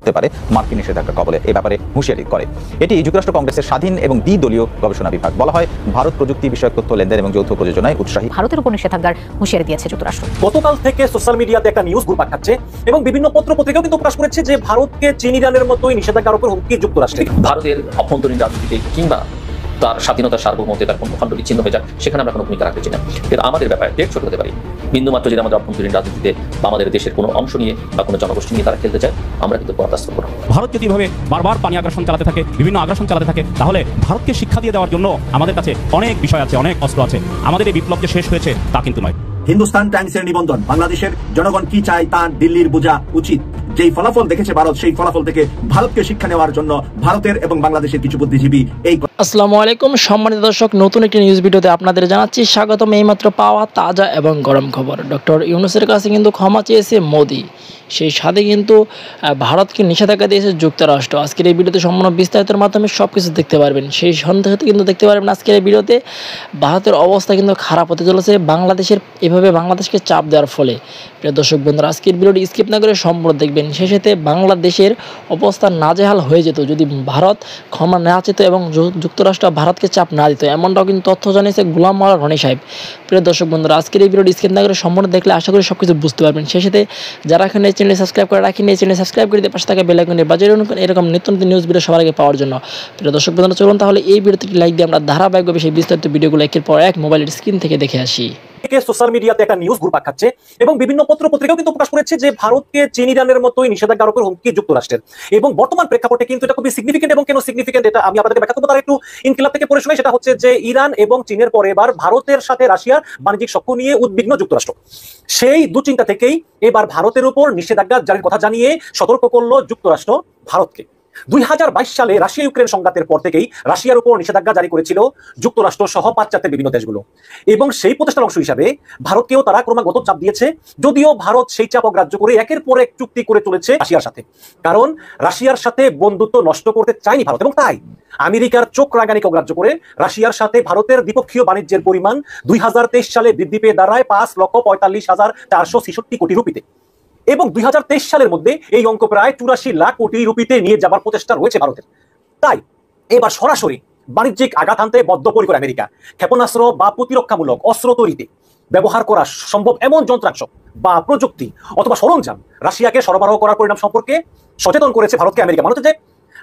পড়তে পারে মার্কিন নিষেধাজ্ঞা কবলে, এ ব্যাপারে হুঁশিয়ারি করে। এটি যুক্তরাষ্ট্র কংগ্রেসের স্বাধীন এবং দ্বিদলীয় গবেষণা বিভাগ। বলা হয় ভারত প্রযুক্তি বিষয়ক তথ্য লেনদেন এবং যৌথ প্রযোজনায় উৎসাহী। ভারতের উপর নিষেধাজ্ঞার হুঁশিয়ারি দিয়েছে যুক্তরাষ্ট্র। গতকাল থেকে সোশ্যাল মিডিয়াতে একটা নিউজ ঘুরপাক খাচ্ছে এবং বিভিন্ন পত্র পত্রিকাও কিন্তু প্রকাশ করেছে যে ভারতকে চীন ইরানের মতোই নিষেধাজ্ঞার উপর হুমকি যুক্তরাষ্ট্রের। ভারতের অভ্যন্তরীণ রাজনীতিতে কিংবা তার স্বাধীনতার সার্বভৌমত্বে তার খণ্ড বিচ্ছিন্ন হয়ে যাক, সেখানে আমরা কোনো ভূমিকা রাখতে চাই না। কিন্তু আমাদের ব্যাপারে ডেট ছোট হতে পারি, বিন্দুমাত্র যদি আমাদের অভ্যন্তরীণ রাজনীতিতে বা আমাদের দেশের কোনো অংশ নিয়ে বা কোনো জনগোষ্ঠী নিয়ে তারা খেলতে চায়, আমরা কিন্তু বরদাস্ত করব না। ভারত যদি এভাবে বারবার পানি আগ্রাসন চালাতে থাকে, বিভিন্ন আগ্রাসন চালাতে থাকে, তাহলে ভারতকে শিক্ষা দিয়ে দেওয়ার জন্য আমাদের কাছে অনেক বিষয় আছে, অনেক অস্ত্র আছে। আমাদের এই বিপ্লব যে শেষ হয়েছে তা কিন্তু নয়। হিন্দুস্তান টাইমসের নিবন্ধন, বাংলাদেশের জনগণ কি চায় তা দিল্লির বোঝা উচিত। যেই ফলাফল দেখেছে ভারত, সেই ফলাফল থেকে ভারতকে শিক্ষা নেওয়ার জন্য ভারতের এবং বাংলাদেশের কিছু বুদ্ধিজীবী এই। আসসালামু আলাইকুম সম্মানিত দর্শক, নতুন একটি নিউজ ভিডিওতে আপনাদের জানাচ্ছি স্বাগতম। এইমাত্র পাওয়া তাজা এবং গরম খবর, ডক্টর ইউনূসের কাছে কিন্তু ক্ষমা চেয়েছে মোদি, সেই সাথে কিন্তু ভারতকে নিষেধাজ্ঞা দিয়েছে যুক্তরাষ্ট্র। আজকের এই ভিডিওতে সম্পূর্ণ বিস্তারিতের মাধ্যমে সব কিছু দেখতে পারবেন। সেই সন্দেহতে কিন্তু দেখতে পারবেন আজকের এই ভিডিওতে ভারতের অবস্থা কিন্তু খারাপ হতে চলেছে বাংলাদেশের, এভাবে বাংলাদেশকে চাপ দেওয়ার ফলে। প্রিয় দর্শক বন্ধুরা, আজকের ভিডিওটি স্কিপ না করে সম্পূর্ণ দেখবেন। সেই সাথে বাংলাদেশের অবস্থা নাজেহাল হয়ে যেত যদি ভারত ক্ষমা না চেত এবং যুক্তরাষ্ট্র ভারতকে চাপ না দিত, এমনটাও কিন্তু তথ্য জানিয়েছে গোলাম মাওলা রনি সাহেব। প্রিয় দর্শক বন্ধুরা, আজকের এই ভিডিওটি স্কিপ না করে সম্পূর্ণ দেখলে আশা করি সব কিছু বুঝতে পারবেন। সেই সাথে যারা এখন এই চ্যানেল সাবস্ক্রাইব করে রাখেন, এই চ্যানেল সাবস্ক্রাইব করে দিয়ে পাশে থাকা বেল আইকনে বাজিয়ে রাখুন এরকম নিত্য নতুন নিউজ ভিডিও সবার আগে পাওয়ার জন্য। প্রিয় দর্শক বন্ধুরা, চলুন তাহলে এই ভিডিওটি লাইক দিয়ে আমরা ধারাবাহিকভাবে সেই বিস্তারিত ভিডিওগুলো একের পর এক মোবাইলের স্ক্রিন থেকে দেখে আসি। সোশ্যাল মিডিয়াতে একটা নিউজ ঘুরপাক খাচ্ছে এবং বিভিন্ন পত্র পত্রিকাও কিন্তু প্রকাশ করেছে যে ভারতকে চীন ইরানের মতোই নিষেধাজ্ঞার উপর হুমকি যুক্তরাষ্ট্রের। এবং বর্তমান প্রেক্ষাপটে কিন্তু এটা খুবই সিগনিফিকেন্ট। এবং কেন সিগনিফিকেন্ট এটা আমি আপনাদেরকে ব্যাখ্যা করবো, তার একটু ইনকিলাব থেকে পড়ে শোনাই। সেটা হচ্ছে যে ইরান এবং চীনের পরে এবার ভারতের সাথে রাশিয়ার বাণিজ্যিক সখ্য নিয়ে উদ্বিগ্ন যুক্তরাষ্ট্র। সেই দুশ্চিন্তা থেকেই এবার ভারতের উপর নিষেধাজ্ঞা জারির কথা জানিয়ে সতর্ক করলো যুক্তরাষ্ট্র ভারতকে। 2022 সালে রাশিয়া ইউক্রেন সংঘাতের পর থেকেই রাশিয়ার উপর নিষেধাজ্ঞা জারি করেছিল যুক্তরাষ্ট্র সহ পাশ্চাত্যের বিভিন্ন দেশগুলো। এবং সেই প্রচেষ্টার অংশ হিসাবে ভারতকেও তারা ক্রমাগত চাপ দিয়েছে, যদিও ভারত সেই চাপ অগ্রাহ্য করে একের পর এক চুক্তি করে চলেছে রাশিয়ার সাথে। কারণ রাশিয়ার সাথে বন্ধুত্ব নষ্ট করতে চায়নি ভারত, এবং তাই আমেরিকার চোখ রাঙানিকে অগ্রাহ্য করে রাশিয়ার সাথে ভারতের দ্বিপক্ষীয় বাণিজ্যের পরিমাণ 2023 সালে বৃদ্ধি পেয়ে দাঁড়ায় 5,45,466 কোটি রুপিতে। এবং 2023 সালের মধ্যে এই অঙ্ক প্রায় 84 লাখ কোটি রুপিতে নিয়ে যাবার প্রচেষ্টা রয়েছে ভারতের। তাই এবার সরাসরি বাণিজ্যিক আঘাত আনতে বদ্ধপরিকর আমেরিকা। ক্ষেপণাস্ত্র বা প্রতিরক্ষামূলক অস্ত্র তৈরিতে ব্যবহার করা সম্ভব এমন যন্ত্রাংশ বা প্রযুক্তি অথবা সরঞ্জাম রাশিয়াকে সরবরাহ করার পরিণাম সম্পর্কে সচেতন করেছে ভারতকে আমেরিকা। মনে হচ্ছে যে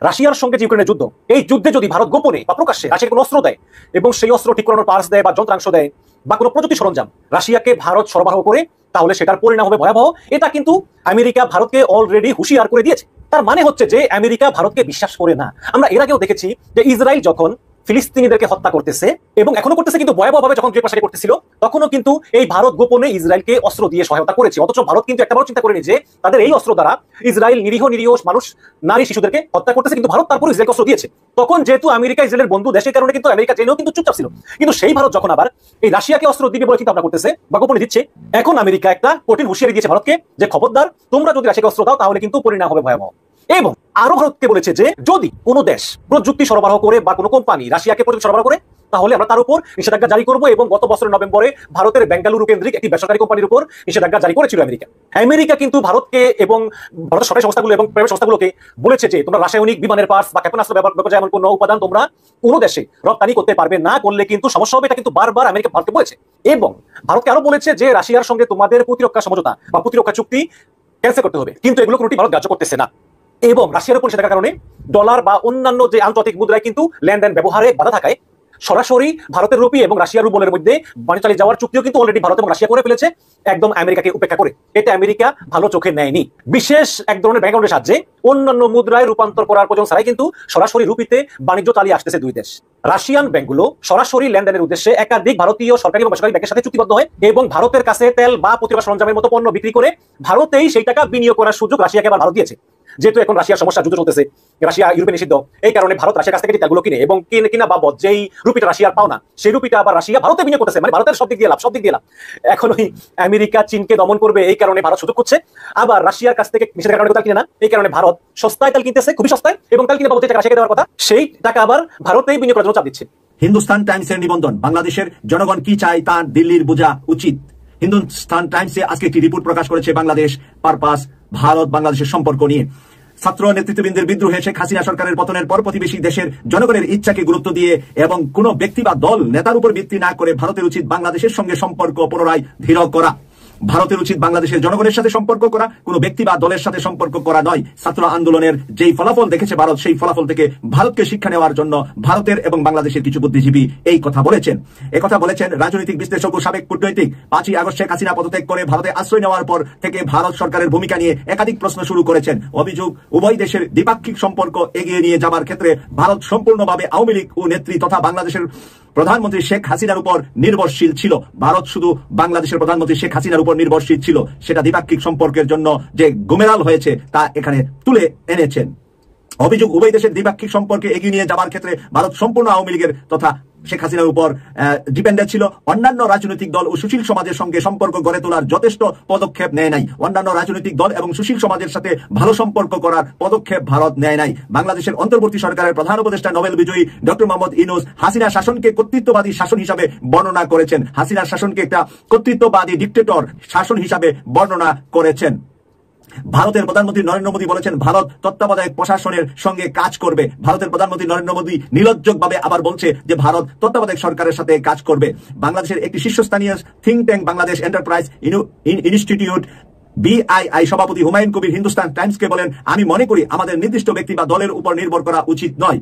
রাশিয়ার সঙ্গে যে ইউক্রেনের যুদ্ধ, এই যুদ্ধে যদি ভারত গোপনে বা প্রকাশ্যে রাশিয়াকে কোনো অস্ত্র দেয় এবং সেই অস্ত্র ঠিক করানোর পার্টস দেয় বা যন্ত্রাংশ দেয় বা কোনো প্রযুক্তি সরঞ্জাম রাশিয়াকে ভারত সরবরাহ করে, তাহলে সেটার পরিণাম হবে ভয়াবহ। এটা কিন্তু আমেরিকা ভারতকে অলরেডি হুঁশিয়ার করে দিয়েছে। তার মানে হচ্ছে যে আমেরিকা ভারতকে বিশ্বাস করে না। আমরা এর আগেও দেখেছি যে ইসরায়েল যখন ফিলিস্তিনিদেরকে হত্যা করতেছে এবং এখনো করতেছে, কিন্তু ভয়াবহভাবে যখন দুই পাশে করতেছিল, তখনও কিন্তু এই ভারত গোপনে ইসরায়েলকে অস্ত্র দিয়ে সহায়তা করেছে। অথচ ভারত কিন্তু একটা বড় চিন্তা করেনি যে তাদের এই অস্ত্র দ্বারা ইসরায়েল নিরীহ মানুষ, নারী, শিশুদেরকে হত্যা করতেছে, কিন্তু ভারত তারপর ইসরায়েলকে অস্ত্র দিয়েছে। তখন যেহেতু আমেরিকা ইসরায়েলের বন্ধু দেশের কারণে কিন্তু আমেরিকা জেনেও কিন্তু চুপচাপ ছিল। কিন্তু সেই ভারত যখন আবার এই রাশিয়াকে অস্ত্র দিবে বলে চিন্তা ভাবনা করতেছে বা গোপনে দিচ্ছে, এখন আমেরিকা একটা কঠিন হুঁশিয়ারি দিয়েছে ভারতকে যে খবরদার, তোমরা যদি রাশিয়াকে অস্ত্র দাও তাহলে কিন্তু পরিণাম হবে ভয়াবহ। এবং আরো ভারতকে বলেছে যে যদি কোনো দেশ প্রযুক্তি সরবরাহ করে বা কোনো কোম্পানি রাশিয়াকে প্রযুক্তি সরবরাহ করে, তাহলে আমরা তার উপর নিষেধাজ্ঞা জারি করবো। এবং গত বছরের নভেম্বরে ভারতের বেঙ্গালুরু কেন্দ্রিক একটি বেসরকারি কোম্পানির উপর নিষেধাজ্ঞা জারি করেছিল আমেরিকা। আমেরিকা কিন্তু ভারতকে এবং ভারতের সরকারি সংস্থাগুলো এবং প্রাইভেট সংস্থাগুলোকে বলেছে যে তোমরা রাসায়নিক বিমানের পার্টস বা ক্ষেপণাস্ত্র ব্যবহার এমন কোনো উপাদান তোমরা কোনো দেশে রপ্তানি করতে পারবে না, করলে কিন্তু সমস্যা হবে। এটা কিন্তু বারবার আমেরিকা ভারতকে বলেছে। এবং ভারতকে আরো বলেছে যে রাশিয়ার সঙ্গে তোমাদের প্রতিরক্ষা সমঝোতা বা প্রতিরক্ষা চুক্তি ক্যান্সেল করতে হবে, কিন্তু এগুলো কোনোটি ভারত গ্রাহ্য করতেছে না। এবং রাশিয়ার উপর নিষেধাজ্ঞার কারণে ডলার বা অন্যান্য যে আন্তর্জাতিক মুদ্রায় কিন্তু লেনদেন ব্যবহারে বাধা থাকায় সরাসরি ভারতের রুপি এবং রাশিয়ার রুবলের মধ্যে বাণিজ্য চালিয়ে যাওয়ার চুক্তিও কিন্তু অলরেডি ভারত এবং রাশিয়া করে ফেলেছে, একদম আমেরিকাকে উপেক্ষা করে। এটা আমেরিকা ভালো চোখে নেয়নি। বিশেষ এক ধরনের ব্যাংক অ্যাকাউন্টের সাহায্যে অন্যান্য মুদ্রায় রূপান্তর করার প্রয়োজন ছাড়াই কিন্তু সরাসরি রুপিতে বাণিজ্য চালিয়ে আসতেছে দুই দেশ। রাশিয়ান ব্যাংকগুলো সরাসরি লেনদেনের উদ্দেশ্যে একাধিক ভারতীয় সরকারি এবং বেসরকারি ব্যাংকের সাথে চুক্তিবদ্ধ হয় এবং ভারতের কাছে তেল বা প্রতিরক্ষা সরঞ্জামের মতো পণ্য বিক্রি করে ভারতেই সেই টাকা বিনিয়োগ করার সুযোগ রাশিয়াকে আবার ভারত দিয়েছে। যেহেতু এখন রাশিয়ার সমস্যা, যুদ্ধ চলতেছে, রাশিয়া ইউরোপে নিষিদ্ধ, এই কারণে ভারত রাশিয়ার কাছ থেকে তেলগুলো কিনে এবং কিনা বাবদ যেই রুপিটা রাশিয়ার পাওনা, সেই রুপিটা আবার রাশিয়া ভারতে বিনিয়োগ করতেছে। মানে ভারতের সব দিক দিয়ে লাভ। এখন ওই আমেরিকা চীনকে দমন করবে, এই কারণে ভারত সুযোগ করছে। আবার রাশিয়ার কাছ থেকে নিষেধাজ্ঞার কারণে তেল কিনে না, এই কারণে ভারত সস্তায় তেল কিনতেছে, খুবই সস্তায়, এবং তেল কিনে বাবদ যে টাকা রাশিয়াকে দেওয়ার কথা, সেই টাকা আবার ভারতেই বিনিয়োগ করার জন্য চাপ দিচ্ছে। হিন্দুস্তান টাইমসের নিবন্ধন, বাংলাদেশের জনগণ কি চায় তা দিল্লির বোঝা উচিত। হিন্দুস্তান টাইমসে আজকে একটি রিপোর্ট প্রকাশ করেছে বাংলাদেশ পারপাস, ভারত বাংলাদেশের সম্পর্ক নিয়ে। ছাত্র নেতৃত্ববৃন্দের বিদ্রোহে শেখ হাসিনা সরকারের পতনের পর প্রতিবেশী দেশের জনগণের ইচ্ছাকে গুরুত্ব দিয়ে এবং কোনো ব্যক্তি বা দল নেতার উপর ভিত্তি না করে ভারতের উচিত বাংলাদেশের সঙ্গে সম্পর্ক পুনরায় দৃঢ় করা। ভারতের উচিত বাংলাদেশের জনগণের সাথে সম্পর্ক করা, কোনো ব্যক্তি বা দলের সাথে সম্পর্ক করা নয়। ছাত্র আন্দোলনের যেই ফলাফল দেখেছে ভারত, সেই ফলাফল থেকে ভারতকে শিক্ষা নেওয়ার জন্য ভারতের এবং বাংলাদেশের কিছু বুদ্ধিজীবী এই কথা বলেছেন। একথা বলেছেন রাজনৈতিক বিশ্লেষক ও সাবেক কূটনৈতিক। 5ই আগস্ট শেখ হাসিনা পদত্যাগ করে ভারতে আশ্রয় নেওয়ার পর থেকে ভারত সরকারের ভূমিকা নিয়ে একাধিক প্রশ্ন শুরু করেছেন। অভিযোগ, উভয় দেশের দ্বিপাক্ষিক সম্পর্ক এগিয়ে নিয়ে যাবার ক্ষেত্রে ভারত সম্পূর্ণভাবে আওয়ামী লীগ ও নেত্রী তথা বাংলাদেশের প্রধানমন্ত্রী শেখ হাসিনার উপর নির্ভরশীল ছিল। ভারত শুধু বাংলাদেশের প্রধানমন্ত্রী শেখ হাসিনার উপর নির্ভরশীল ছিল, সেটা দ্বিপাক্ষিক সম্পর্কের জন্য যে গোমেরাল হয়েছে তা এখানে তুলে এনেছেন। অভিযোগ, উভয় দেশের দ্বিপাক্ষিক সম্পর্কে এগিয়ে নিয়ে যাবার ক্ষেত্রে ভারত সম্পূর্ণ আওয়ামী লীগের তথা শেখ হাসিনার উপর ডিপেন্ডেন্ট ছিল। অন্যান্য রাজনৈতিক দল ও সুশীল সমাজের সঙ্গে সম্পর্ক গড়ে তোলার যথেষ্ট পদক্ষেপ নেয় নাই। অন্যান্য রাজনৈতিক দল এবং সুশীল সমাজের সাথে ভালো সম্পর্ক করার পদক্ষেপ ভারত নেয় নাই। বাংলাদেশের অন্তর্বর্তী সরকারের প্রধান উপদেষ্টা নোবেল বিজয়ী ডক্টর মোহাম্মদ ইউনূস হাসিনা শাসনকে কর্তৃত্ববাদী শাসন হিসাবে বর্ণনা করেছেন। হাসিনার শাসনকে একটা কর্তৃত্ববাদী ডিক্টেটর শাসন হিসাবে বর্ণনা করেছেন। ভারতের প্রধানমন্ত্রী নরেন্দ্র মোদী বলেছেন ভারত তত্ত্বাবধায়ক প্রশাসনের সঙ্গে কাজ করবে। ভারতের প্রধানমন্ত্রী নরেন্দ্র মোদী নির্লজ্জকভাবে আবার বলছে যে ভারত তত্ত্বাবধায়ক সরকারের সাথে কাজ করবে। বাংলাদেশের একটি শীর্ষস্থানীয় think tank Bangladesh enterprise institute BII সভাপতি হুমায়ুন কবির হিন্দুস্তান টাইমসকে বলেন, আমি মনে করি আমাদের নির্দিষ্ট ব্যক্তি বা দলের উপর নির্ভর করা উচিত নয়।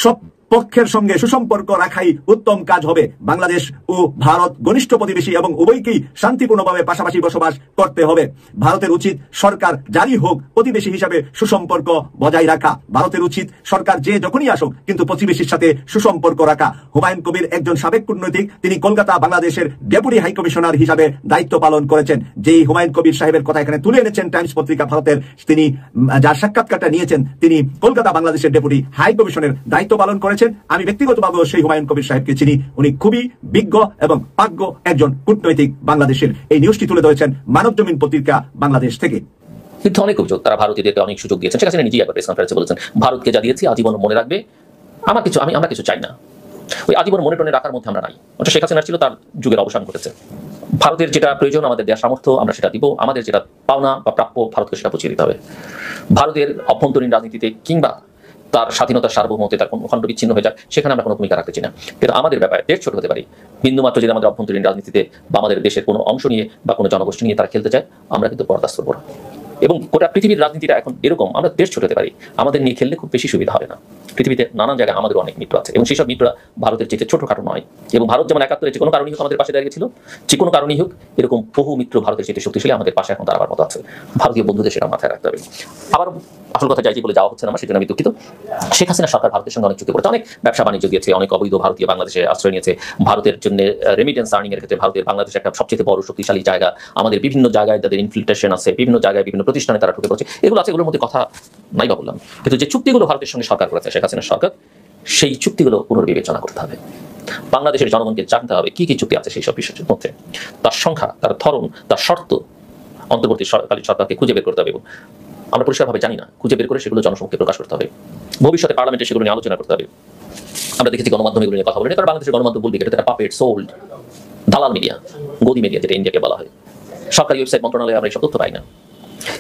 সব পক্ষের সঙ্গে সুসম্পর্ক রাখাই উত্তম কাজ হবে। বাংলাদেশ ও ভারত ঘনিষ্ঠ প্রতিবেশী এবং উভয়কেই শান্তিপূর্ণভাবে পাশাপাশি বসবাস করতে হবে। ভারতের উচিত সরকার জারি হোক প্রতিবেশী হিসাবে সুসম্পর্ক বজায় রাখা। ভারতের উচিত সরকার যে যখনই আসুক কিন্তু প্রতিবেশীর সাথে সুসম্পর্ক রাখা। হুমায়ুন কবির একজন সাবেক কূটনৈতিক, তিনি কলকাতা বাংলাদেশের ডেপুটি হাই কমিশনার হিসাবে দায়িত্ব পালন করেছেন। যেই হুমায়ুন কবির সাহেবের কথা এখানে তুলে এনেছেন টাইমস পত্রিকা ভারতের, তিনি যার সাক্ষাৎকারটা নিয়েছেন তিনি কলকাতা বাংলাদেশের ডেপুটি হাই কমিশনের দায়িত্ব পালন করেছেন। আমি ব্যক্তিগতভাবে সেই হুমায়ুন কবির সাহেবকে চিনি, উনি খুবই বিজ্ঞ এবং পাজ্ঞ একজন কূটনৈতিক বাংলাদেশের। এই নিউজটি তুলে ধরেছেন মানব জমিন পত্রিকা বাংলাদেশ থেকে। কিন্তু অনেক অভিযোগ, তারা ভারতীয়দেরকে অনেক সুযোগ দিয়েছেন। শেখ হাসিনা নিজেই একবার প্রেস কনফারেন্সে বলেছেন ভারতকে যা দিয়েছি আজীবন মনে রাখবে, আমরা কিছু চাই না। ওই আজীবন মনে টনে রাখার মধ্যে আমরা নাই। ওটা শেখ হাসিনার ছিল, তার যুগের অবসান ঘটেছে। ভারতের যেটা প্রয়োজন আমাদের দেওয়ার সামর্থ্য আমরা সেটা দিব, আমাদের যেটা পাওনা বা প্রাপ্য ভারতকে সেটা বুঝিয়ে দিতে হবে। ভারতের অভ্যন্তরীণ রাজনীতিতে কিংবা তার স্বাধীনতার সার্বভৌমত্বে তার কোনো খণ্ড বিচ্ছিন্ন হয়ে যাক সেখানে আমরা কোনো ভূমিকা রাখতে চাই না। কিন্তু আমাদের ব্যাপারে দেশ ছোট হতে পারি, বিন্দুমাত্র যদি আমাদের অভ্যন্তরীণ রাজনীতিতে বা আমাদের দেশের কোনো অংশ নিয়ে বা কোনো জনগোষ্ঠী নিয়ে তারা খেলতে চায়, আমরা কিন্তু বরদাস্ত করবো না। এবং গোটা পৃথিবীর রাজনীতিটা এখন এরকম, আমরা দেশ ছোট হতে পারি, আমাদের নিয়ে খেললে খুব বেশি সুবিধা হবে না। পৃথিবীতে নানান জায়গায় আমাদের অনেক মিত্র আছে এবং সেই সব মিত্ররা ভারতের চেয়ে ছোটখাটো নয়। এবং ভারত যেমন 71-এ যে কোনো কারণেই হোক আমাদের পাশে দাঁড়িয়েছিল, যে কোনো কারণেই হোক এরকম বহু মিত্র ভারতের চেয়ে শক্তিশালী আমাদের পাশে এখন দাঁড়াবার মতো আছে। ভারতীয় বন্ধুদের সেটা মাথায় রাখতে হবে। আবার আসল কথা যাই বলে যাওয়া হচ্ছে না আমার, সেজন্য আমি দুঃখিত। শেখ হাসিনা সরকার ভারতের সঙ্গে অনেক চুক্তি করেছে, অনেক ব্যবসা বাণিজ্য দিয়েছে, অনেক অবৈধ ভারতীয় বাংলাদেশে আশ্রয় নিয়েছে। ভারতের জন্য রেমিটেন্স আর্নিং এর ক্ষেত্রে ভারতের বাংলাদেশ একটা সবচেয়ে বড় শক্তিশালী জায়গা। আমাদের বিভিন্ন জায়গায় যাদের ইনফিল্ট্রেশন আছে, বিভিন্ন জায়গায় বিভিন্ন প্রতিষ্ঠানে তারা ঢুকে পড়ছে, এগুলো আছে, এগুলোর মধ্যে কথা নাই বা বললাম। কিন্তু যে চুক্তিগুলো ভারতের সঙ্গে সরকার করেছে শেখ হাসিনা সরকার, সেই চুক্তিগুলো পুনর্বিবেচনা করতে হবে। বাংলাদেশের জনগণকে জানতে হবে কি কি চুক্তি আছে সেই সব বিষয়ের মধ্যে, তার সংখ্যা, তার ধরন, তার শর্ত অন্তর্বর্তীকালীন সরকারকে খুঁজে বের করতে হবে। এবং আমরা পরিষ্কারভাবে জানি না, খুঁজে বের করে সেগুলো জনসমক্ষে প্রকাশ করতে হবে। ভবিষ্যতে পার্লামেন্টে সেগুলো নিয়ে আলোচনা করতে হবে। আমরা দেখেছি গণমাধ্যম এগুলো নিয়ে কথা বলে, কারণ বাংলাদেশের গণমাধ্যম বলবে এটা তারা পাপেট সোল্ড দালাল মিডিয়া, গদি মিডিয়া যেটা ইন্ডিয়াকে বলা হয়। সরকারি ওয়েবসাইট মন্ত্রণালয়ে আমরা এইসব তথ্য পাই না।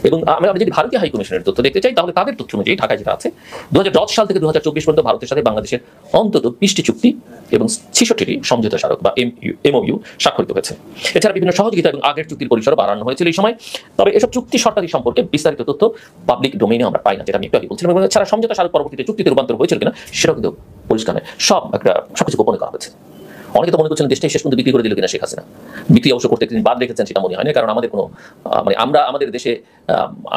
এবং আমরা যদি ভারতীয় হাই কমিশনের তথ্য দেখতে চাই তাহলে তাদের তথ্য অনুযায়ী ঢাকায় যেটা আছে 2010 সাল থেকে 2024 পর্যন্ত ভারতের সাথে বাংলাদেশের অন্তত 20টি চুক্তি এবং 66টি সমঝোতা স্মারক বা MOU স্বাক্ষরিত হয়েছে। এছাড়া বিভিন্ন সহযোগিতা এবং আগের চুক্তির পরিসরও বাড়ানো হয়েছিল এই সময়। তবে এসব চুক্তি শর্তাদি সম্পর্কে বিস্তারিত তথ্য পাবলিক ডোমেইনে আমরা পাই না, যেটা আমি একটু আগে বলছিলাম। এবং এছাড়া সমঝোতা স্মারক পরবর্তীতে চুক্তিতে রূপান্তর হয়েছিল কিনা সেটাও কিন্তু পরিষ্কার নয়। সবকিছু গোপনে করা হয়েছে। অনেকে তো মনে করছেন দেশটাই শেষ পর্যন্ত বিক্রি করে দিল কিনা শেখ হাসিনা। বিক্রি অবশ্য করতে তিনি বাদ রেখেছেন সেটা মনে হয় না, কারণ আমাদের কোনো আমরা আমাদের দেশে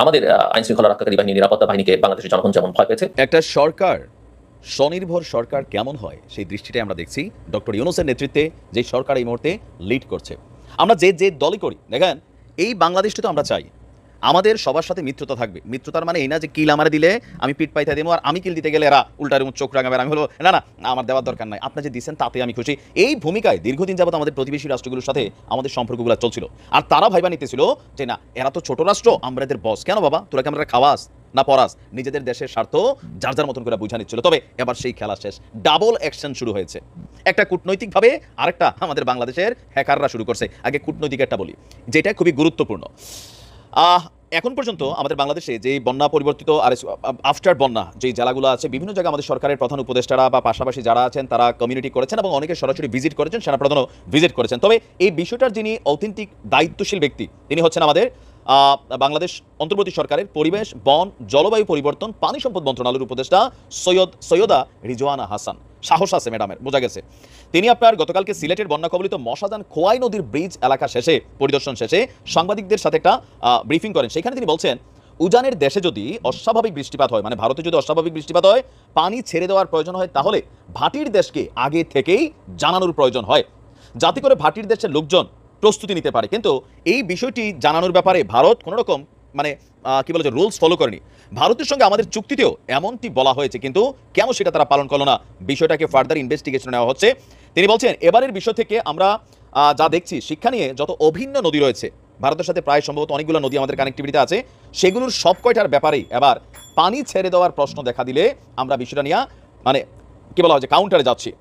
আমাদের আইন শৃঙ্খলা রক্ষাকারী বাহিনী, নিরাপত্তা বাহিনীকে বাংলাদেশের জনগণ যেমন ভয় পেয়েছে। একটা সরকার, স্বনির্ভর সরকার কেমন হয় সেই দৃষ্টিটাই আমরা দেখছি ডক্টর ইউনূসের নেতৃত্বে যে সরকার এই মুহূর্তে লিড করছে। আমরা যে দলই করি দেখেন, এই বাংলাদেশটা তো আমরা চাই আমাদের সবার সাথে মিত্রতা থাকবে। মিত্রতার মানে এই না যে কিল আমারে দিলে আমি পিঠ পাইতে দেবো, আর আমি কিল দিতে গেলে এরা উল্টার চোখ রাঙাবে, আমি হলো না আমার দেওয়ার দরকার নাই, আপনি যে দিচ্ছেন তাতে আমি খুশি। এই ভূমিকায় দীর্ঘদিন যাবত আমাদের প্রতিবেশী রাষ্ট্রগুলোর সাথে আমাদের সম্পর্কগুলো চলছিল। আর তারা ভাইবা নিতেছিল যে না এরা তো ছোট রাষ্ট্র, আমরা এদের বস, কেন বাবা তোরা কি আমরা খাওয়াস না পরাস, নিজেদের দেশের স্বার্থ যার যার মতন করে বুঝা নিচ্ছিল। তবে এবার সেই খেলা শেষ, ডাবল অ্যাকশন শুরু হয়েছে। একটা কূটনৈতিকভাবে আরেকটা আমাদের বাংলাদেশের হ্যাকাররা শুরু করছে। আগে কূটনৈতিক একটা বলি যেটা খুবই গুরুত্বপূর্ণ। এখন পর্যন্ত আমাদের বাংলাদেশে যে বন্যা পরিবর্তিত আর আফটার বন্যা যে জেলাগুলো আছে বিভিন্ন জায়গায় আমাদের সরকারের প্রধান উপদেষ্টারা বা পাশাপাশি যারা আছেন তারা কমিউনিটি করেছেন এবং অনেকে সরাসরি ভিজিট করেছেন, সেনাপ্রধানও ভিজিট করেছেন। তবে এই বিষয়টার যিনি অথেন্টিক দায়িত্বশীল ব্যক্তি তিনি হচ্ছেন আমাদের বাংলাদেশ অন্তর্বর্তী সরকারের পরিবেশ, বন, জলবায়ু পরিবর্তন, পানি সম্পদ মন্ত্রণালয়ের উপদেষ্টা সৈয়দা রিজওয়ানা হাসান। সাহস আছে ম্যাডামের, বোঝা গেছে। তিনি আপনার গতকালকে সিলেটের বন্যা কবলিত মশাদান খোয়াই নদীর ব্রিজ এলাকা শেষে পরিদর্শন শেষে সাংবাদিকদের সাথে একটা ব্রিফিং করেন। সেখানে তিনি বলছেন, উজানের দেশে যদি অস্বাভাবিক বৃষ্টিপাত হয়, মানে ভারতে যদি অস্বাভাবিক বৃষ্টিপাত হয়, পানি ছেড়ে দেওয়ার প্রয়োজন হয়, তাহলে ভাটির দেশকে আগে থেকেই জানানোর প্রয়োজন হয়, যাতে করে ভাটির দেশের লোকজন প্রস্তুতি নিতে পারে। কিন্তু এই বিষয়টি জানানোর ব্যাপারে ভারত কোনো রকম মানে কি বলে রুলস ফলো করেনি। ভারতের সঙ্গে আমাদের চুক্তিতেও এমনটি বলা হয়েছে, কিন্তু কেন সেটা তারা পালন করলো না, বিষয়টাকে ফার্দার ইনভেস্টিগেশন নেওয়া হচ্ছে। তিনি বলছেন, এবারের বিষয় থেকে আমরা যা দেখছি, শিক্ষা নিয়ে যত অভিন্ন নদী রয়েছে, ভারতের সাথে প্রায় সম্ভবত অনেকগুলো নদী আমাদের কানেক্টিভিটিতে আছে, সেগুলোর সব কয়টার ব্যাপারেই এবার পানি ছেড়ে দেওয়ার প্রশ্ন দেখা দিলে আমরা বিষয়টা নিয়ে মানে কি বলা হয় যে কাউন্টারে যাচ্ছি।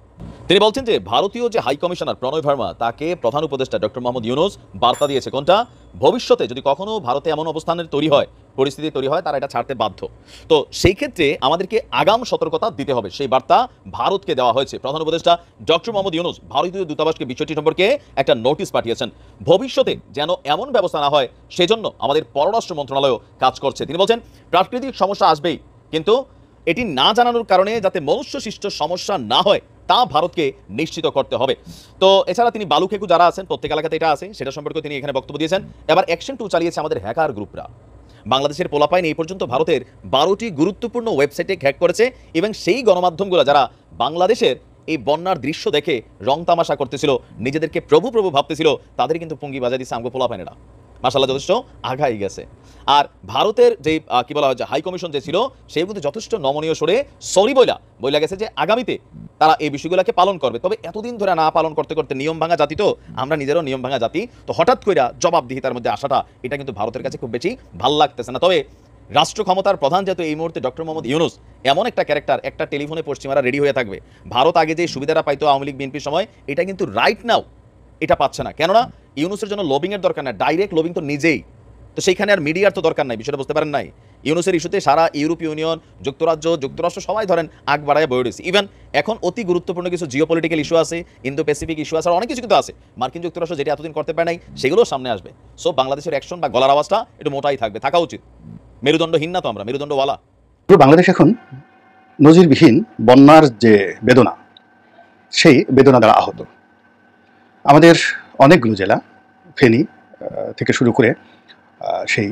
তিনি বলছেন যে ভারতীয় যে হাই কমিশনার প্রণয় ভার্মা, তাকে প্রধান উপদেষ্টা ডক্টর মোহাম্মদ ইউনূস বার্তা দিয়েছে কোনটা, ভবিষ্যতে যদি কখনো ভারতে এমন অবস্থানের তৈরি হয়, পরিস্থিতি তৈরি হয়, তারা এটা ছাড়তে বাধ্য। তো সেই ক্ষেত্রে আমাদেরকে আগাম সতর্কতা দিতে হবে, সেই বার্তা ভারতকে দেওয়া হয়েছে। প্রধান উপদেষ্টা ডক্টর মোহাম্মদ ইউনূস ভারতীয় দূতাবাসকে বিষয়টি সম্পর্কে একটা নোটিশ পাঠিয়েছেন, ভবিষ্যতে যেন এমন ব্যবস্থা না হয় সেজন্য আমাদের পররাষ্ট্র মন্ত্রণালয়ও কাজ করছে। তিনি বলছেন, প্রাকৃতিক সমস্যা আসবেই, কিন্তু এটি না জানানোর কারণে যাতে মনুষ্য সৃষ্ট সমস্যা না হয় তা ভারতকে নিশ্চিত করতে হবে। তো এছাড়া তিনি বালুখেকু যারা আছেন, প্রত্যেক এলাকাতে এটা আছে, সেটা সম্পর্কে তিনি এখানে বক্তব্য দিয়েছেন। এবার অ্যাকশন 2 চালিয়েছে আমাদের হ্যাকার গ্রুপরা। বাংলাদেশের পোলাপাইন এই পর্যন্ত ভারতের 12টি গুরুত্বপূর্ণ ওয়েবসাইটে হ্যাক করেছে, এবং সেই গণমাধ্যমগুলো যারা বাংলাদেশের এই বন্যার দৃশ্য দেখে রং তামাশা করতেছিল, নিজেদেরকে প্রভু প্রভু ভাবতেছিল, তাদের কিন্তু পুঙ্গি বাজায় দিচ্ছে আমগো পোলাপাইনেরা। মাশাআল্লাহ যথেষ্ট আগাই গেছে। আর ভারতের যে কি বলা হয় যে হাই কমিশন যে ছিল, সে কিন্তু যথেষ্ট নমনীয় সরে সরি বইলা গেছে যে আগামীতে তারা এই বিষয়গুলোকে পালন করবে। তবে এতদিন ধরে না পালন করতে করতে নিয়ম ভাঙা জাতি, তো আমরা নিজেরও নিয়ম ভাঙা জাতি, তো হঠাৎ করে জবাবদিহিতার মধ্যে আসাটা এটা কিন্তু ভারতের কাছে খুব বেশি ভাল লাগতেছে না। তবে রাষ্ট্র ক্ষমতার প্রধান যেহেতু এই মুহূর্তে ডক্টর মোহাম্মদ ইউনূস, এমন একটা ক্যারেক্টার, একটা টেলিফোনে পশ্চিমারা রেডি হয়ে থাকবে। ভারত আগে যে সুবিধাটা পাইতো আওয়ামী লীগ বিএনপির সময়, এটা কিন্তু রাইট নাও এটা পাচ্ছে না। কেননা ইউনূসের জন্য লবিং এর দরকার নাই, ডাইরেক্ট লবিং তো নিজেই, তো সেইখানে আর মিডিয়ার তো দরকার নাই। বিষয়টা বুঝতে পারেন নাই? ইউনূসের ইস্যুতে সারা ইউরোপীয় ইউনিয়ন, যুক্তরাষ্ট্র সবাই ধরেন আগ বাড়ায় বয়ে রয়েছে। ইভেন এখন অতি গুরুত্বপূর্ণ কিছু জিওপলিটিক্যাল ইস্যু আছে, ইন্দো প্যাসিফিক ইস্যু আছে, আর অনেক কিছু কিন্তু আছে। মার্কিন যুক্তরাষ্ট্র যেটা এতদিন করতে পারে নাই, সেগুলোও সামনে আসবে। সো বাংলাদেশের অ্যাকশন বা গলার আওয়াজটা একটু মোটাই থাকবে, থাকা উচিত। মেরুদণ্ডহীন না তো আমরা, মেরুদণ্ডওয়ালা। বাংলাদেশ এখন নজিরবিহীন বন্যার যে বেদনা, সেই বেদনা দ্বারা আহত। আমাদের অনেকগুলো জেলা, ফেনী থেকে শুরু করে সেই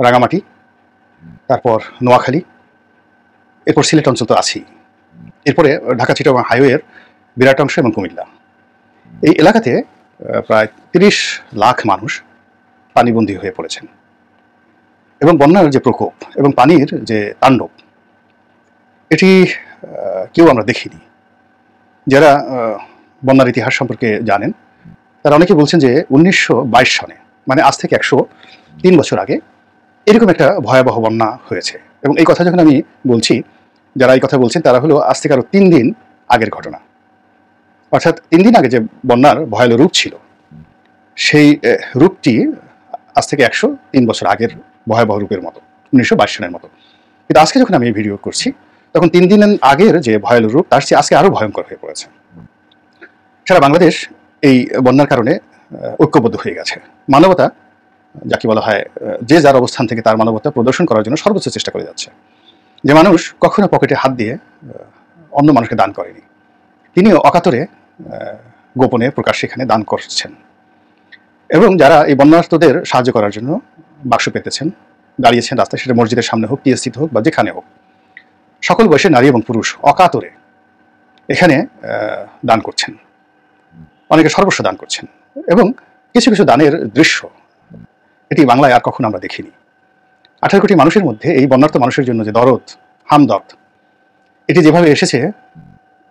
রাঙামাটি, তারপর নোয়াখালী, এরপর সিলেট অঞ্চল তো আছেই, এরপরে ঢাকা চিটাগাং হাইওয়ের বিরাট অংশ এবং কুমিল্লা, এই এলাকাতে প্রায় 30 লাখ মানুষ পানিবন্দী হয়ে পড়েছেন। এবং বন্যার যে প্রকোপ এবং পানির যে তাণ্ডব, এটি কেউ আমরা দেখিনি। যারা বন্যার ইতিহাস সম্পর্কে জানেন, তারা অনেকে বলছেন যে 1922 সনে, মানে আজ থেকে 103 বছর আগে এরকম একটা ভয়াবহ বন্যা হয়েছে। এবং এই কথা যখন আমি বলছি, যারা এই কথা বলছেন তারা হলো আজ থেকে আরো 3 দিন আগের ঘটনা। অর্থাৎ 3 দিন আগে যে বন্যার ভয়াবহ রূপ ছিল, সেই রূপটি আজ থেকে 103 বছর আগের ভয়াবহ রূপের মতো, 1922 সনের মতো। কিন্তু আজকে যখন আমি এই ভিডিও করছি, তখন 3 দিন আগের যে ভয়াবহ রূপ, তার চেয়ে আজকে আরো ভয়ঙ্কর হয়ে পড়েছে। সারা বাংলাদেশ এই বন্যার কারণে ঐক্যবদ্ধ হয়ে গেছে। মানবতা যাকে বলা হয়, যে যার অবস্থান থেকে তার মানবতা প্রদর্শন করার জন্য সর্বোচ্চ চেষ্টা করে যাচ্ছে। যে মানুষ কখনো পকেটে হাত দিয়ে অন্য মানুষকে দান করেনি, তিনি অকাতরে গোপনে প্রকাশ্যে এখানে দান করছেন। এবং যারা এই বন্যার্তদের সাহায্য করার জন্য বাক্স পেতেছেন, দাঁড়িয়েছেন রাস্তায়, সেটা মসজিদের সামনে হোক, টিএসসিতে হোক, বা যেখানে হোক, সকল বয়সের নারী এবং পুরুষ অকাতরে এখানে দান করছেন, অনেকে সর্বস্ব দান করছেন। এবং কিছু কিছু দানের দৃশ্য এটি বাংলায় আর কখনো আমরা দেখিনি। 18 কোটি মানুষের মধ্যে এই বন্যার্ত মানুষের জন্য যে দরদ, হামদর্দ, এটি যেভাবে এসেছে,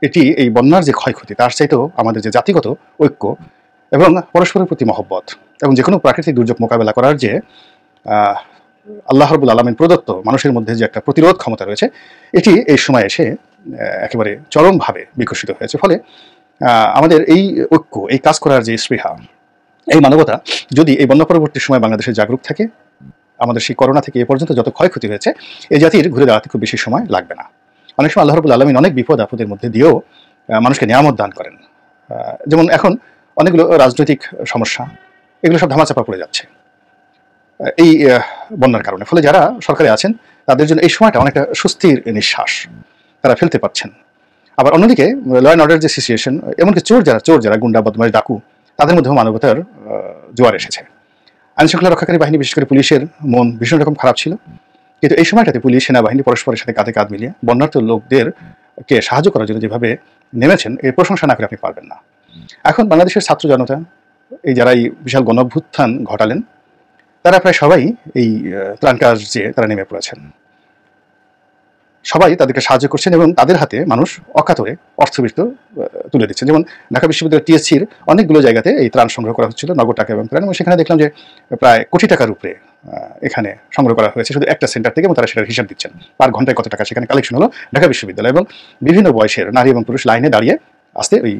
এটি এই বন্যার যে ক্ষয়ক্ষতি, তার চাইতেও আমাদের যে জাতিগত ঐক্য এবং পরস্পরের প্রতি মহব্বত, এবং যে কোনো প্রাকৃতিক দুর্যোগ মোকাবেলা করার যে আল্লাহ রাব্বুল আলামিন প্রদত্ত মানুষের মধ্যে যে একটা প্রতিরোধ ক্ষমতা রয়েছে, এটি এই সময় এসে একেবারে চরমভাবে বিকশিত হয়েছে। ফলে আমাদের এই ঐক্য, এই কাজ করার যে স্পৃহা, এই মানবতা যদি এই বন্যা পরবর্তী সময় বাংলাদেশে জাগরুক থাকে, আমাদের সেই করোনা থেকে এ পর্যন্ত যত ক্ষয়ক্ষতি হয়েছে এই জাতির ঘুরে দাঁড়াতে খুব বেশি সময় লাগবে না। অনেক সময় আল্লাহ রাব্বুল আলামিন অনেক বিপদ আপদের মধ্যে দিয়েও মানুষকে নিয়ামত দান করেন। যেমন এখন অনেকগুলো রাজনৈতিক সমস্যা, এগুলো সব ধামাচাপা পড়ে যাচ্ছে এই বন্যার কারণে। ফলে যারা সরকারে আছেন তাদের জন্য এই সময়টা অনেকটা স্বস্তির নিঃশ্বাস তারা ফেলতে পারছেন। আবার অন্যদিকে ল অ্যান্ড অর্ডার যে সিচুয়েশন, এমনকি চোর যারা গুন্ডা বদমাশ ডাকু, তাদের মধ্যেও মানবতার জোয়ার এসেছে। আইনশৃঙ্খলা রক্ষাকারী বাহিনী বিশেষ করে পুলিশের মন ভীষণ রকম খারাপ ছিল, কিন্তু এই সময়টাতে পুলিশ সেনাবাহিনী পরস্পরের সাথে কাঁধে কাঁধ মিলিয়ে বন্যার্ত লোকদেরকে সাহায্য করার জন্য যেভাবে নেমেছেন এর প্রশংসা না করে আপনি পারবেন না। এখন বাংলাদেশের ছাত্র জনতা এই যারা এই বিশাল গণঅভ্যুত্থান ঘটালেন তারা প্রায় সবাই এই ত্রাণ কার্যে তারা নেমে পড়েছেন। সবাই তাদেরকে সাহায্য করছেন এবং তাদের হাতে মানুষ অকাতরে অর্থবিত্ত তুলে দিচ্ছেন। যেমন ঢাকা বিশ্ববিদ্যালয়ের টিএসসির অনেকগুলো জায়গাতে এই ত্রাণ সংগ্রহ করা হচ্ছিল, নগদ টাকা এবং ত্রাণ, এবং সেখানে দেখলাম যে প্রায় কোটি টাকার উপরে এখানে সংগ্রহ করা হয়েছে শুধু একটা সেন্টার থেকে, এবং তারা সেটার হিসাব দিচ্ছেন পার ঘন্টায় কত টাকা সেখানে কালেকশন হলো ঢাকা বিশ্ববিদ্যালয়। এবং বিভিন্ন বয়সের নারী এবং পুরুষ লাইনে দাঁড়িয়ে আসতে ওই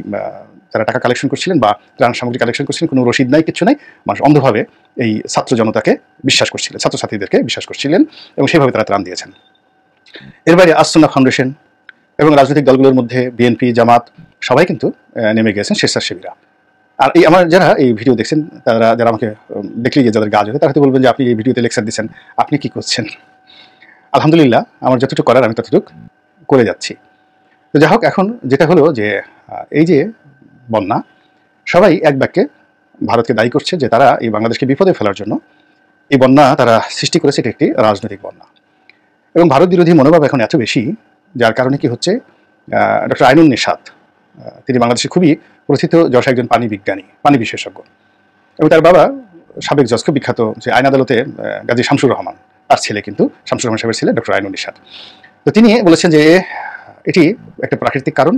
যারা টাকা কালেকশন করছিলেন বা ত্রাণ সামগ্রী কালেকশন করছিলেন, কোনো রসিদ নাই, কিছু নাই, মানুষ অন্ধভাবে এই ছাত্র জনতাকে বিশ্বাস করছিলেন, ছাত্রছাত্রীদেরকে বিশ্বাস করছিলেন এবং সেভাবে তারা ত্রাণ দিয়েছেন। এর বাইরে আসুন্নাহ ফাউন্ডেশন এবং রাজনৈতিক দলগুলোর মধ্যে বিএনপি, জামাত সবাই কিন্তু নেমে গিয়েছেন, স্বেচ্ছাসেবীরা। আর এই আমার যারা এই ভিডিও দেখছেন তারা যারা আমাকে দেখলেই যাদের গাছ হয় তারা হয়তো বলবেন যে আপনি এই ভিডিওতে লেকচার দিচ্ছেন, আপনি কি করছেন? আলহামদুলিল্লাহ আমার যতটুকু করার আমি ততটুকু করে যাচ্ছি। তো যাই হোক, এখন যেটা হলো যে এই যে বন্যা, সবাই এক বাক্যে ভারতকে দায়ী করছে যে তারা এই বাংলাদেশকে বিপদে ফেলার জন্য এই বন্যা তারা সৃষ্টি করেছে, এটা একটি রাজনৈতিক বন্যা। এবং ভারত বিরোধী মনোভাব এখন এত বেশি, যার কারণে কি হচ্ছে, ডক্টর আইনুন নিশাত তিনি বাংলাদেশে খুবই প্রথিত যশ একজন পানি বিজ্ঞানী, পানি বিশেষজ্ঞ, এবং তার বাবা সাবেক জজ, খুব বিখ্যাত যে আইন আদালতে গাজী শামসুর রহমান, তার ছেলে কিন্তু শামসুর রহমান সাহেবের ছেলে ডক্টর আইনুন নিশাত। তো তিনি বলেছেন যে এটি একটা প্রাকৃতিক কারণ,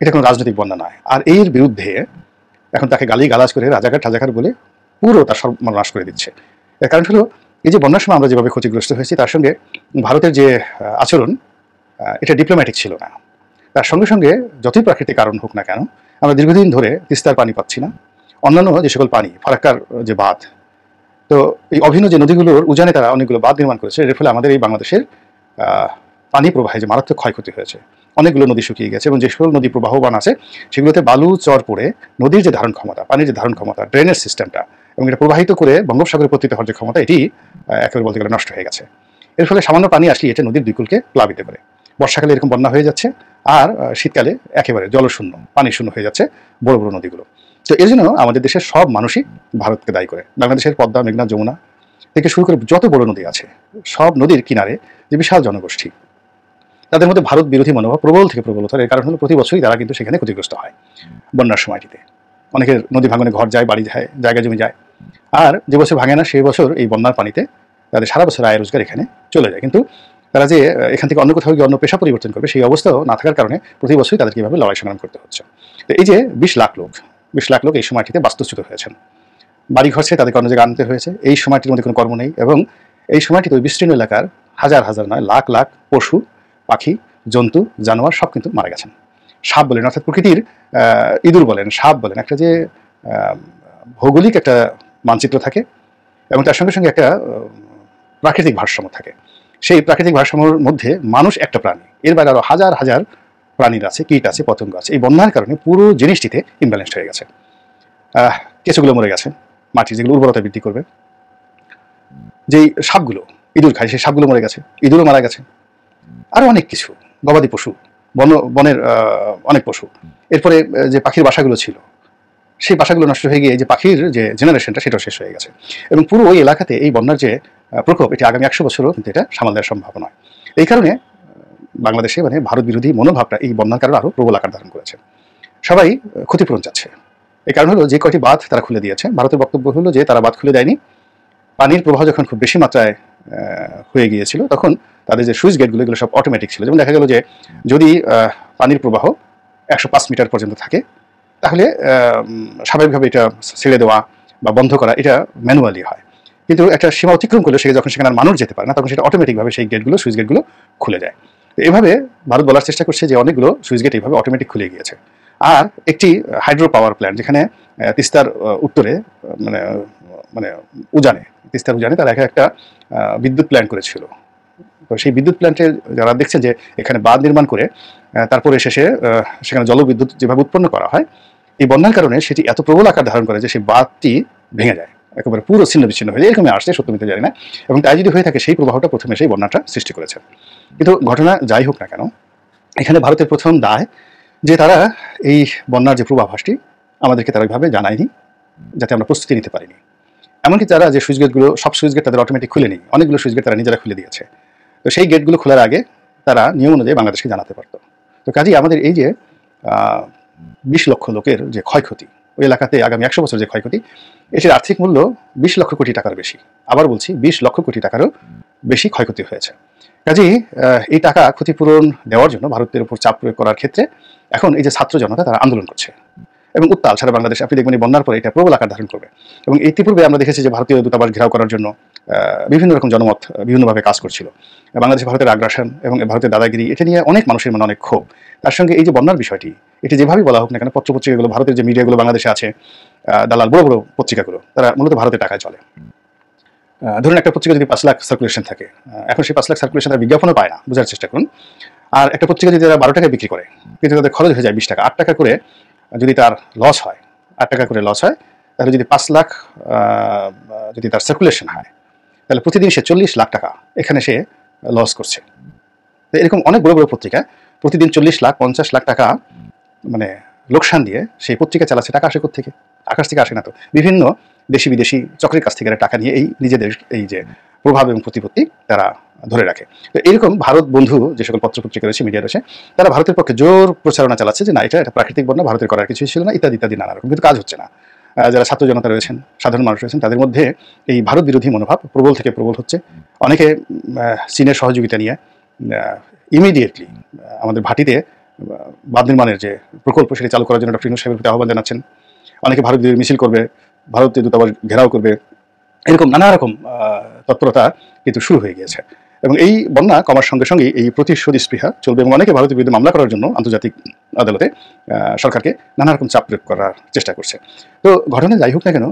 এটা কোনো রাজনৈতিক বন্যা নয়। আর এর বিরুদ্ধে এখন তাকে গালিগালাজ করে রাজাকার বলে পুরো তার সর্বনাশ করে দিচ্ছে। এর কারণ হলো এই যে বন্যার সময় আমরা যেভাবে ক্ষতিগ্রস্ত হয়েছি তার সঙ্গে ভারতের যে আচরণ, এটা ডিপ্লোম্যাটিক ছিল না। তার সঙ্গে সঙ্গে যতই প্রাকৃতিক কারণ হোক না কেন, আমরা দীর্ঘদিন ধরে তিস্তার পানি পাচ্ছি না, অন্যান্য যে সকল পানি, ফারাক্কার যে বাঁধ, তো এই অভিন্ন যে নদীগুলোর উজানে তারা অনেকগুলো বাঁধ নির্মাণ করেছে, এর ফলে আমাদের এই বাংলাদেশের পানি প্রবাহে যে মারাত্মক ক্ষয়ক্ষতি হয়েছে। অনেকগুলো নদী শুকিয়ে গেছে এবং যে সকল নদী প্রবাহবান আছে সেগুলোতে বালু চর পড়ে নদীর যে ধারণ ক্ষমতা, পানির যে ধারণ ক্ষমতা, ড্রেনেজ সিস্টেমটা এবং এটা প্রবাহিত করে বঙ্গোপসাগরে পতিত হওয়ার যে ক্ষমতা, এটি একেবারে বলতে গেলে নষ্ট হয়ে গেছে। এর ফলে সামান্য পানি আসলে এটা নদীর দুই কূলকে প্লাবিত করে। বর্ষাকালে এরকম বন্যা হয়ে যাচ্ছে, আর শীতকালে একেবারে জলশূন্য, পানি শূন্য হয়ে যাচ্ছে বড় বড় নদীগুলো। তো এর জন্য আমাদের দেশের সব মানুষই ভারতকে দায়ী করে। বাংলাদেশের পদ্মা, মেঘনা, যমুনা থেকে শুরু করে যত বড় নদী আছে, সব নদীর কিনারে যে বিশাল জনগোষ্ঠী, তাদের মধ্যে ভারত বিরোধী মনোভাব প্রবল থেকে প্রবলতর। এর কারণ হলো প্রতি বছরই তারা কিন্তু সেখানে ক্ষতিগ্রস্ত হয় বন্যার সময়টিতে। অনেকের নদী ভাঙনে ঘর যায়, বাড়ি যায়, জায়গা জমি যায়। আর যে বছর ভাঙে না সেই বছর এই বন্যার পানিতে তাদের সারা বছর আয় রোজগার এখানে চলে যায়। কিন্তু তারা যে এখান থেকে অন্য কোথাও গিয়ে অন্য পেশা পরিবর্তন করবে সেই অবস্থাও না থাকার কারণে প্রতি বছরই তাদেরকে এভাবে লড়াই সংগ্রাম করতে হচ্ছে। তো এই যে 20 লাখ লোক এই সময়টিতে বাস্তুচ্যুত হয়েছেন, বাড়িঘর ছেড়ে তাদেরকে অন্য জায়গায় আনতে হয়েছে। এই সময়টির মধ্যে কোনো কর্ম নেই এবং এই সময়টিতে ওই বিস্তীর্ণ এলাকার হাজার হাজার নয় লাখ লাখ পশু, পাখি, জন্তু, জানোয়ার সব কিন্তু মারা গেছেন। সাপ বলেন, অর্থাৎ প্রকৃতির ইঁদুর বলেন, সাপ বলেন, একটা যে ভৌগোলিক একটা মানচিত্র থাকে এবং তার সঙ্গে সঙ্গে একটা প্রাকৃতিক ভারসাম্য থাকে। সেই প্রাকৃতিক ভারসাম্যের মধ্যে মানুষ একটা প্রাণী, এর বাইরে আরও হাজার হাজার প্রাণীর আছে, কীট আছে, পতঙ্গ আছে। এই বন্যার কারণে পুরো জিনিসটিতে ইমব্যালেন্সড হয়ে গেছে। কেঁচোগুলো মরে গেছে, মাটি যেগুলো উর্বরতা বৃদ্ধি করবে। যেই সাপগুলো ইঁদুর খায় সেই সাপগুলো মরে গেছে, ইঁদুরও মারা গেছে। আরও অনেক কিছু, গবাদি পশু, বনের অনেক পশু। এরপরে যে পাখির বাসাগুলো ছিল সেই বাসাগুলো নষ্ট হয়ে গিয়ে যে পাখির যে জেনারেশনটা সেটাও শেষ হয়ে গেছে। এবং পুরো ওই এলাকাতে এই বন্যার যে প্রকোপ, এটি আগামী 100 বছরও কিন্তু এটা সামাল দেওয়ার সম্ভাবনা নয়। এই কারণে বাংলাদেশে ভারত বিরোধী মনোভাবটা এই বন্যার কারণে আরও প্রবল আকার ধারণ করেছে। সবাই ক্ষতিপূরণ চাচ্ছে। এই কারণ হলো যে কয়টি বাঁধ তারা খুলে দিয়েছে, ভারতের বক্তব্য হলো যে তারা বাঁধ খুলে দেয়নি। পানির প্রবাহ যখন খুব বেশি মাত্রায় হয়ে গিয়েছিল তখন তাদের যে সুইচ গেটগুলো এগুলো সব অটোমেটিক ছিল। যেমন দেখা গেল যে যদি পানির প্রবাহ 105 মিটার পর্যন্ত থাকে তাহলে স্বাভাবিকভাবে এটা ছেড়ে দেওয়া বা বন্ধ করা এটা ম্যানুয়ালি হয়। কিন্তু একটা সীমা অতিক্রম করলে যখন সেখানে মানুষ যেতে পারে না তখন সেটা অটোমেটিকভাবে সেই গেটগুলো, সুইচ গেটগুলো খুলে যায়। তো এভাবে ভারত বলার চেষ্টা করছে যে অনেকগুলো সুইচ গেট এইভাবে অটোমেটিক খুলে গিয়েছে। আর একটি হাইড্রো পাওয়ার প্ল্যান্ট, যেখানে তিস্তার উত্তরে মানে মানে তিস্তার উজানে তারা একটা বিদ্যুৎ প্ল্যান্ট করেছিল। তো সেই বিদ্যুৎ প্ল্যান্টে যারা দেখছে যে এখানে বাঁধ নির্মাণ করে তারপরে শেষে সেখানে জলবিদ্যুৎ যেভাবে উৎপন্ন করা হয়, এই বন্যার কারণে সেটি এত প্রবল আকার ধারণ করে যে সেই বাঁধটি ভেঙে যায়, একেবারে পুরো ছিন্ন বিচ্ছিন্ন হয়ে যায়। এরকমই আসছে, সত্য মিথ্যা জানি না, এবং তাই যদি হয়ে থাকে সেই প্রবাহটা প্রথমে সেই বন্যাটা সৃষ্টি করেছে। কিন্তু ঘটনা যাই হোক না কেন, এখানে ভারতের প্রথম দায় যে তারা এই বন্যার যে পূর্বাভাসটি আমাদেরকে তারা ওইভাবে জানায়নি, যাতে আমরা প্রস্তুতি নিতে পারিনি। এমনকি তারা যে সুইচ গেটগুলো, সব সুইচ গেট তাদের অটোমেটিক খুলে নেই, অনেকগুলো সুইচ গেট তারা নিজেরা খুলে দিয়েছে। তো সেই গেটগুলো খোলার আগে তারা নিয়ম অনুযায়ী বাংলাদেশকে জানাতে পারতো। তো কাজেই আমাদের এই যে 20 লক্ষ লোকের যে ক্ষয়ক্ষতি, ওই এলাকাতে আগামী 100 বছর যে ক্ষয়ক্ষতি, এটির আর্থিক মূল্য 20 লক্ষ কোটি টাকার বেশি। আবার বলছি, 20 লক্ষ কোটি টাকারও বেশি ক্ষয়ক্ষতি হয়েছে। কাজেই এই টাকা ক্ষতিপূরণ দেওয়ার জন্য ভারতের উপর চাপ প্রয়োগ করার ক্ষেত্রে এখন এই যে ছাত্র জনতা তারা আন্দোলন করছে এবং উত্তাল সারা বাংলাদেশ। আপনি দেখবেন এই বন্যার পরে এটা প্রবল আকার ধারণ করবে। এবং ইতিপূর্বে আমরা দেখেছি যে ভারতীয় দূতাবাস ঘেরাও করার জন্য বিভিন্ন রকম জনমত বিভিন্নভাবে কাজ করছিল। বাংলাদেশে ভারতের আগ্রাসন এবং ভারতের দাদাগিরি, এটা নিয়ে অনেক মানুষের মনে অনেক ক্ষোভ। তার সঙ্গে এই যে বন্যার বিষয়টি, এটি যেভাবেই বলা হোক না কেন, পত্রপত্রিকাগুলো, ভারতের যে মিডিয়াগুলো বাংলাদেশে আছে, দালাল বড় বড় পত্রিকাগুলো, তারা মূলত ভারতের টাকায় চলে। ধরুন একটা পত্রিকা যদি 5 লাখ সার্কুলেশন থাকে, এখন সেই 5 লাখ সার্কুলেশন তার বিজ্ঞাপনও পায় না, বোঝার চেষ্টা করুন। আর একটা পত্রিকা যদি তারা 12 টাকায় বিক্রি করে, কিন্তু তাদের খরচ হয়ে যায় 20 টাকা, 8 টাকা করে যদি তার লস হয়, 8 টাকা করে লস হয়, তাহলে যদি 5 লাখ যদি তার সার্কুলেশন হয়, তাহলে প্রতিদিন সে 40 লাখ টাকা এখানে সে লস করছে। তো এরকম অনেক বড় বড় পত্রিকা প্রতিদিন 40 লাখ 50 লাখ টাকা মানে লোকসান দিয়ে সেই পত্রিকা চালাচ্ছে। টাকা আসে কোত্থেকে? আকাশ থেকে আসে না তো, বিভিন্ন দেশি বিদেশি চক্রের কাছ থেকে টাকা নিয়ে এই নিজেদের এই যে প্রভাব এবং প্রতিপত্তি তারা ধরে রাখে। তো এরকম ভারত বন্ধু যে সকল পত্রপত্রিকা রয়েছে, মিডিয়া রয়েছে, তারা ভারতের পক্ষে জোর প্রচারণা চালাচ্ছে যে না, এটা প্রাকৃতিক বন্যা, ভারতের করার কিছুই ছিল না, ইত্যাদি ইত্যাদি নানা রকম, কিন্তু কাজ হচ্ছে না। যারা ছাত্র জনতা রয়েছেন, সাধারণ মানুষ রয়েছেন, তাদের মধ্যে এই ভারত বিরোধী মনোভাব প্রবল থেকে প্রবল হচ্ছে। অনেকে চীনের সহযোগিতা নিয়ে ইমিডিয়েটলি আমাদের ভাটিতে বাঁধ নির্মাণের যে প্রকল্প সেটি চালু করার জন্য ডক্টর ইউনূস সাহেবের প্রতি আহ্বান জানাচ্ছেন। অনেকে ভারত বিরোধী মিছিল করবে, ভারতীয় দূতাবাস ঘেরাও করবে, এরকম নানা রকম তৎপরতা কিন্তু শুরু হয়ে গিয়েছে। এবং এই বন্যা কমার সঙ্গে সঙ্গে এই প্রতিশোধ স্পৃহা চলবে এবং অনেকে ভারতের বিরুদ্ধে মামলা করার জন্য আন্তর্জাতিক আদালতে সরকারকে নানা রকম চাপ প্রয়োগ করার চেষ্টা করছে। তো ঘটনা যাই হোক না কেন,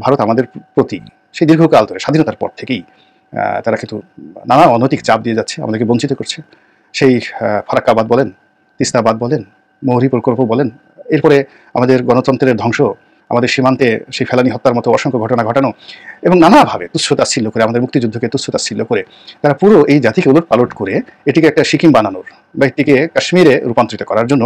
ভারত আমাদের প্রতি সেই দীর্ঘকাল ধরে স্বাধীনতার পর থেকেই তারা কিন্তু নানা অনৈতিক চাপ দিয়ে যাচ্ছে, আমাদেরকে বঞ্চিত করছে। সেই ফারাক্কাবাদ বলেন, তিস্তাবাদ বলেন, মৌরি প্রকল্প বলেন, এরপরে আমাদের গণতন্ত্রের ধ্বংস, আমাদের সীমান্তে সেই ফেলানি হত্যার মতো অসংখ্য ঘটনা ঘটানো এবং নানাভাবে তুচ্ছতাচ্ছিল্য করে, আমাদের মুক্তিযুদ্ধকে তুচ্ছতাচ্ছিল্য করে তারা পুরো এই জাতিকে উলট পালট করে এটিকে একটা সিকিম বানানোর বা এটিকে কাশ্মীরে রূপান্তরিত করার জন্য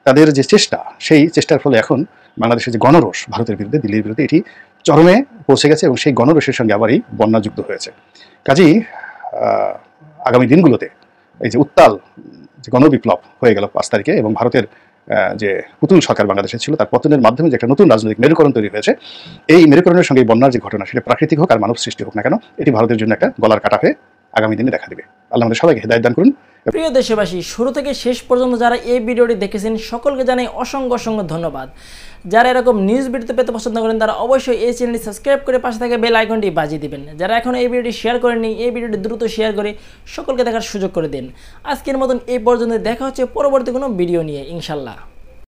তাদের যে চেষ্টা, সেই চেষ্টার ফলে এখন বাংলাদেশের যে গণরোষ ভারতের বিরুদ্ধে, দিল্লির বিরুদ্ধে, এটি চরমে পৌঁছে গেছে এবং সেই গণরোষের সঙ্গে আবার এই বন্যা যুক্ত হয়েছে। কাজেই আগামী দিনগুলোতে এই যে উত্তাল যে গণবিপ্লব হয়ে গেল 5 তারিখে এবং ভারতের যে পুতুল সরকার বাংলাদেশে ছিল তার পতনের মাধ্যমে যে একটা নতুন রাজনৈতিক মেরুকরণ তৈরি হয়েছে, এই মেরুকরণের সঙ্গে বন্যার যে ঘটনা, সেটা প্রাকৃতিক হোক আর মানব সৃষ্টি হোক না কেন, এটি ভারতের জন্য একটা গলার কাটা হয়ে আগামী দিনে দেখা দেবে। আল্লাহ আমাদের সবাইকে হেদায়েত দান করুন। প্রিয় দেশবাসী, শুরু থেকে শেষ পর্যন্ত যারা এই ভিডিওটি দেখেছেন সকলকে জানাই অসংখ্য অসংখ্য ধন্যবাদ। যারা এরকম নিউজ ভিডিও পেতে পছন্দ করেন তারা অবশ্যই এই চ্যানেলটি সাবস্ক্রাইব করে পাশে থাকা বেল আইকনটি বাজিয়ে দিবেন। যারা এখন এই ভিডিওটি শেয়ার করেননি, এই ভিডিওটি দ্রুত শেয়ার করে সকলকে দেখার সুযোগ করে দিন। আজকের মতন এই পর্যন্ত, দেখা হচ্ছে পরবর্তী কোনো ভিডিও নিয়ে ইনশাল্লাহ।